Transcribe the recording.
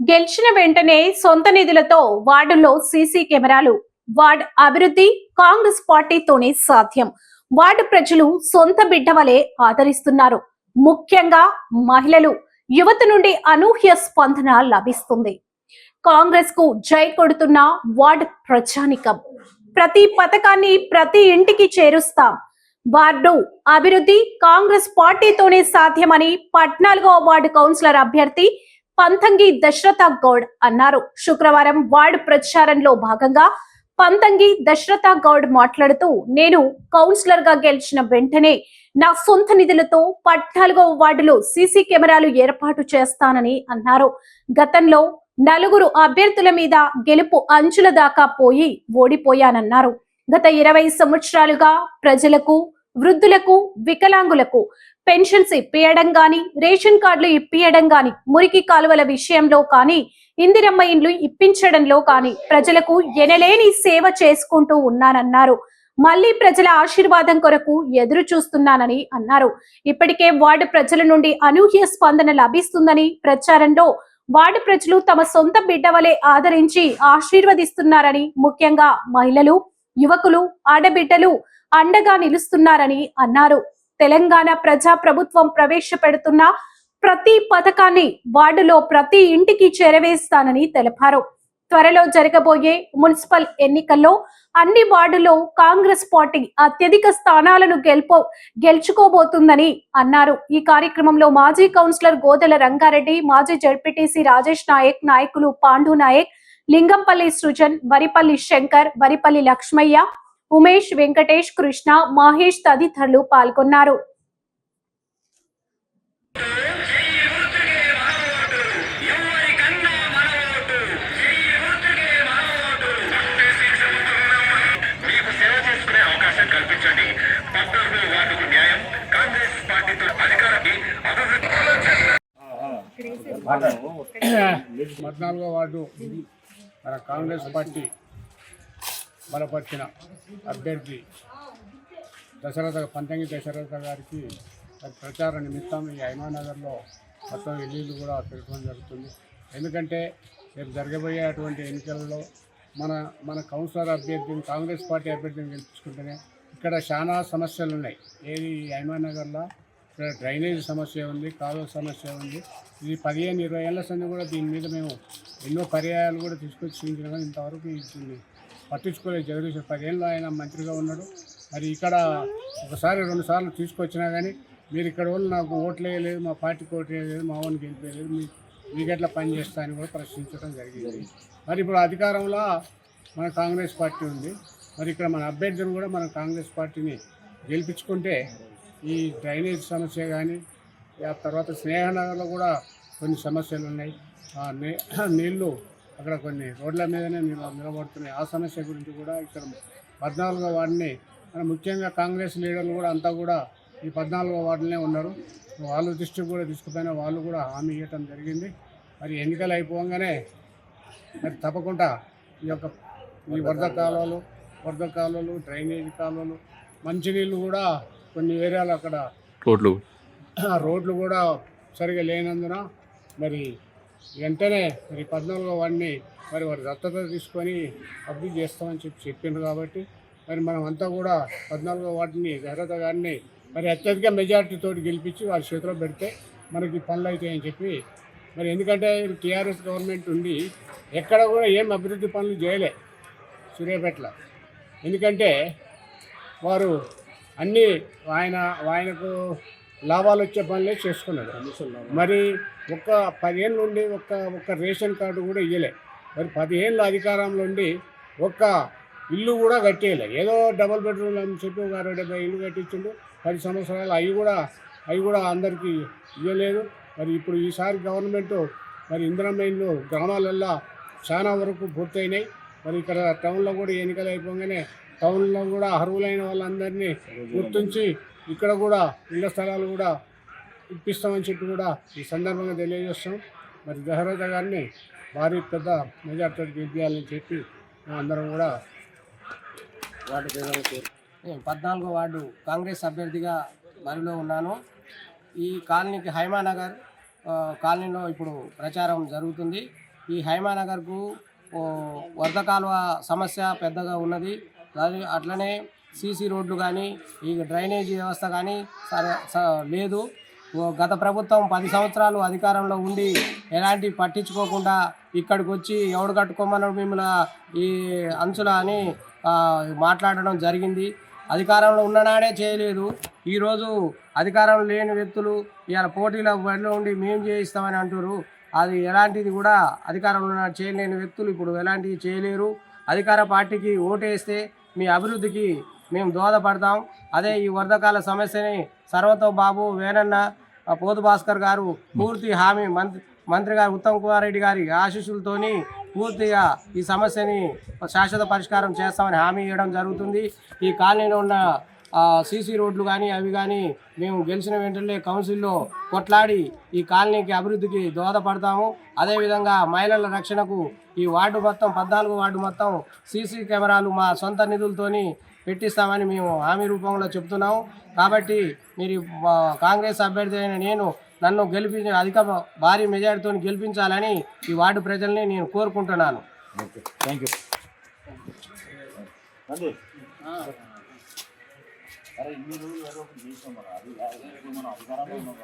గెలిచిన వెంటనే సొంత నిధులతో వార్డుల్లో సీసీ కెమెరాలు. వార్డ్ అభివృద్ధి కాంగ్రెస్ పార్టీతోనే సాధ్యం. వార్డు ప్రజలు సొంత బిడ్డ వలె ఆదరిస్తున్నారు. ముఖ్యంగా మహిళలు, యువత నుండి అనూహ్య స్పందన లభిస్తుంది. కాంగ్రెస్ కు జై కొడుతున్న వార్డ్ ప్రజానికం. ప్రతి పథకాన్ని ప్రతి ఇంటికి చేరుస్తాం. వార్డు అభివృద్ధి కాంగ్రెస్ పార్టీతోనే సాధ్యమని 14వ వార్డు కౌన్సిలర్ అభ్యర్థి పంతంగి దశరథ గౌడ్ అన్నారు. శుక్రవారం వార్డు ప్రచారంలో భాగంగా పంతంగి దశరథ గౌడ్ మాట్లాడుతూ, నేను కౌన్సిలర్ గా గెలిచిన వెంటనే నా సొంత నిధులతో 14వ వార్డులో సీసీ కెమెరాలు ఏర్పాటు చేస్తానని అన్నారు. గతంలో 4 అభ్యర్థుల మీద గెలుపు అంచుల దాకా పోయి ఓడిపోయానన్నారు. గత 20 సంవత్సరాలుగా ప్రజలకు, వృద్ధులకు, వికలాంగులకు పెన్షన్స్ ఇప్పియడం గాని, రేషన్ కార్డులు ఇప్పియడం గాని, మురికి కాలువల విషయంలో కానీ, ఇందిరమ్మ ఇండ్లు ఇప్పించడంలో కానీ ప్రజలకు ఎనలేని సేవ చేసుకుంటూ ఉన్నానన్నారు. మళ్లీ ప్రజల ఆశీర్వాదం కొరకు ఎదురు చూస్తున్నానని అన్నారు. ఇప్పటికే వార్డు ప్రజల నుండి అనూహ్య స్పందన లభిస్తుందని, ప్రచారంలో వార్డు ప్రజలు తమ సొంత బిడ్డ వలె ఆదరించి ఆశీర్వదిస్తున్నారని, ముఖ్యంగా మహిళలు, యువకులు, ఆడబిడ్డలు అండగా నిలుస్తున్నారని అన్నారు. తెలంగాణ ప్రజా ప్రభుత్వం ప్రవేశపెడుతున్న ప్రతి పథకాన్ని వార్డులో ప్రతి ఇంటికి చేరవేస్తానని తెలిపారు. త్వరలో జరగబోయే మున్సిపల్ ఎన్నికల్లో అన్ని వార్డులో కాంగ్రెస్ పార్టీ అత్యధిక స్థానాలను గెలుచుకోబోతుందని అన్నారు. ఈ కార్యక్రమంలో మాజీ కౌన్సిలర్ గోదెల రంగారెడ్డి, మాజీ జడ్పీటీసీ రాజేష్ నాయక్, నాయకులు పాండు నాయక్, లింగంపల్లి సృజన్, వరిపల్లి శంకర్, వరిపల్లి లక్ష్మయ్య, ఉమేష్, వెంకటేష్, కృష్ణ, మహేష్ తదితరులు పాల్గొన్నారు. పద్నాలుగో వార్డు మన కాంగ్రెస్ పార్టీ బలపరిచిన అభ్యర్థి పంతంగి దశరథ గారికి ప్రచార నిమిత్తం ఈ హైమానగర్లో మొత్తం ఇల్లు కూడా తిరగడం జరుగుతుంది. ఎందుకంటే రేపు జరగబోయేటువంటి ఎన్నికల్లో మన కౌన్సిలర్ అభ్యర్థిని, కాంగ్రెస్ పార్టీ అభ్యర్థిని గెలుచుకుంటేనే ఇక్కడ చాలా సమస్యలు ఉన్నాయి. ఏది హైమానగర్లో ఇక్కడ డ్రైనేజ్ సమస్య ఉంది, కాలువ సమస్య ఉంది. ఇది 15-20 ఏళ్ల సంది కూడా దీని మీద మేము ఎన్నో పర్యాయాలు కూడా తీసుకొచ్చి చూపించినా కానీ ఇంతవరకు ఇది పట్టించుకోలేదు. జగదీష్ 10 ఏళ్ళు ఆయన మంత్రిగా ఉన్నాడు. మరి ఇక్కడ ఒకసారి 2 సార్లు తీసుకొచ్చినా కానీ మీరు ఇక్కడ వాళ్ళు నాకు ఓట్లు వేయలేదు, మా పార్టీకి ఓట్లు వేయలేదు, మా వాడిని గెలిపేయలేదు, మీకు ఎట్లా పని చేస్తా అని కూడా ప్రశ్నించడం జరిగింది. మరి ఇప్పుడు అధికారంలో మన కాంగ్రెస్ పార్టీ ఉంది. మరి ఇక్కడ మన అభ్యర్థిని కూడా మన కాంగ్రెస్ పార్టీని గెలిపించుకుంటే ఈ డ్రైనేజ్ సమస్య కానీ, ఆ తర్వాత స్నేహనగర్లో కూడా కొన్ని సమస్యలు ఉన్నాయి. నీళ్లు అక్కడ కొన్ని రోడ్ల మీదనే నిలబడుతున్నాయి. ఆ సమస్య గురించి కూడా ఇక్కడ 14వ వార్డుని ముఖ్యంగా కాంగ్రెస్ లీడర్లు కూడా అంతా కూడా ఈ 14వ వార్డులోనే ఉన్నారు. వాళ్ళ దృష్టికి కూడా తీసుకుపోయినా వాళ్ళు కూడా హామీ ఇవ్వటం జరిగింది. మరి ఎన్నికలు అయిపోగానే మరి తప్పకుండా ఈ వరద కాలువలు, డ్రైనేజీ కాలువలు, మంచినీళ్ళు కూడా కొన్ని ఏరియాలు అక్కడ రోడ్లు కూడా సరిగా లేనందున మరి వెంటనే మరి 14వ వాడిని మరి వారి దత్తత తీసుకొని అభివృద్ధి చేస్తామని చెప్పిండ్రు. కాబట్టి మరి మనం అంతా కూడా 14వ వార్డుని దశరథ గారిని మరి అత్యధిక మెజార్టీతో గెలిపించి వారి చేతిలో పెడితే మనకి పనులు అవుతాయని చెప్పి, మరి ఎందుకంటే టీఆర్ఎస్ గవర్నమెంట్ ఉండి ఎక్కడ కూడా ఏం అభివృద్ధి పనులు చేయలే సూర్యాపేటలో. ఎందుకంటే వారు అన్నీ ఆయనకు లాభాలు వచ్చే పనులే చేసుకున్నాడు. మరి 10 ఏళ్ళ నుండి ఒక్క రేషన్ కార్డు కూడా ఇవ్వలే. మరి 10 ఏళ్ళ అధికారంలో ఉండి ఒక్క ఇల్లు కూడా కట్టేయలే. ఏదో డబుల్ బెడ్రూమ్ అని చెప్పి ఒక 60-70 ఇల్లు కట్టించిండు. 10 సంవత్సరాలు అవి కూడా అందరికీ ఇవ్వలేదు. మరి ఇప్పుడు ఈసారి గవర్నమెంట్ మరి ఇందిరమ్మ ఇండ్లు గ్రామాలల్లో చాలా వరకు పూర్తయినాయి. మరి ఇక్కడ టౌన్లో కూడా ఎన్నికలు అయిపోగానే టౌన్లో కూడా అర్హులైన వాళ్ళందరినీ గుర్తించి ఇక్కడ కూడా ఇళ్ల స్థలాలు కూడా ఇప్పిస్తామని చెప్పి కూడా ఈ సందర్భంగా తెలియజేస్తాం. మరి దశరథ గారిని భారీ పెద్ద మెజార్టీతో గెలిపించాలని చెప్పి అందరం కూడా వార్డు 14వ వార్డు కాంగ్రెస్ అభ్యర్థిగా బరిలో ఉన్నాను. ఈ కాలనీకి హైమానగర్ కాలనీలో ఇప్పుడు ప్రచారం జరుగుతుంది. ఈ హైమానగర్కు వరద కాలువ సమస్య పెద్దగా ఉన్నది. అట్లనే సీసీ రోడ్లు కానీ ఈ డ్రైనేజీ వ్యవస్థ కానీ లేదు. గత ప్రభుత్వం 10 సంవత్సరాలు అధికారంలో ఉండి ఎలాంటి పట్టించుకోకుండా ఇక్కడికి వచ్చి ఎవడు కట్టుకోమన్నాడు మిమ్మల్ని ఈ అంచుల అని మాట్లాడడం జరిగింది. అధికారంలో ఉన్ననాడే చేయలేదు. ఈరోజు అధికారంలో లేని వ్యక్తులు ఇవాళ పోటీలో బడిలో ఉండి మేము చేయిస్తామని అంటారు. అది ఎలాంటిది కూడా అధికారంలో చేయలేని వ్యక్తులు ఇప్పుడు ఎలాంటివి చేయలేరు. అధికార పార్టీకి ఓటేస్తే మీ అభివృద్ధికి మేము దోహదపడతాం. అదే ఈ వరదకాల సమస్యని సర్వతోబాబు వేనన్న పోతు భాస్కర్ గారు పూర్తి హామీ మంత్రి గారు ఉత్తమ్ కుమార్ రెడ్డి గారి ఆశీస్సులతోని పూర్తిగా ఈ సమస్యని శాశ్వత పరిష్కారం చేస్తామని హామీ ఇవ్వడం జరుగుతుంది. ఈ కాలనీలో ఉన్న సీసీ రోడ్లు కానీ అవి కానీ మేము గెలిచిన వెంటనే కౌన్సిల్లో కొట్లాడి ఈ కాలనీకి అభివృద్ధికి దోహదపడతాము. అదేవిధంగా మహిళల రక్షణకు ఈ వార్డు మొత్తం 14 వార్డు మొత్తం సీసీ కెమెరాలు మా సొంత నిధులతోని పెట్టిస్తామని మేము హామీ రూపంలో చెప్తున్నాము. కాబట్టి మీరు కాంగ్రెస్ అభ్యర్థి అయిన నన్ను అధిక భారీ మెజారిటీతో గెలిపించాలని ఈ వార్డు ప్రజల్ని నేను కోరుకుంటున్నాను. అరే ఇన్ని రోజులు ఏదో ఒకటి చేసాం మనం అది మనం అధికారంలో ఉన్నాం.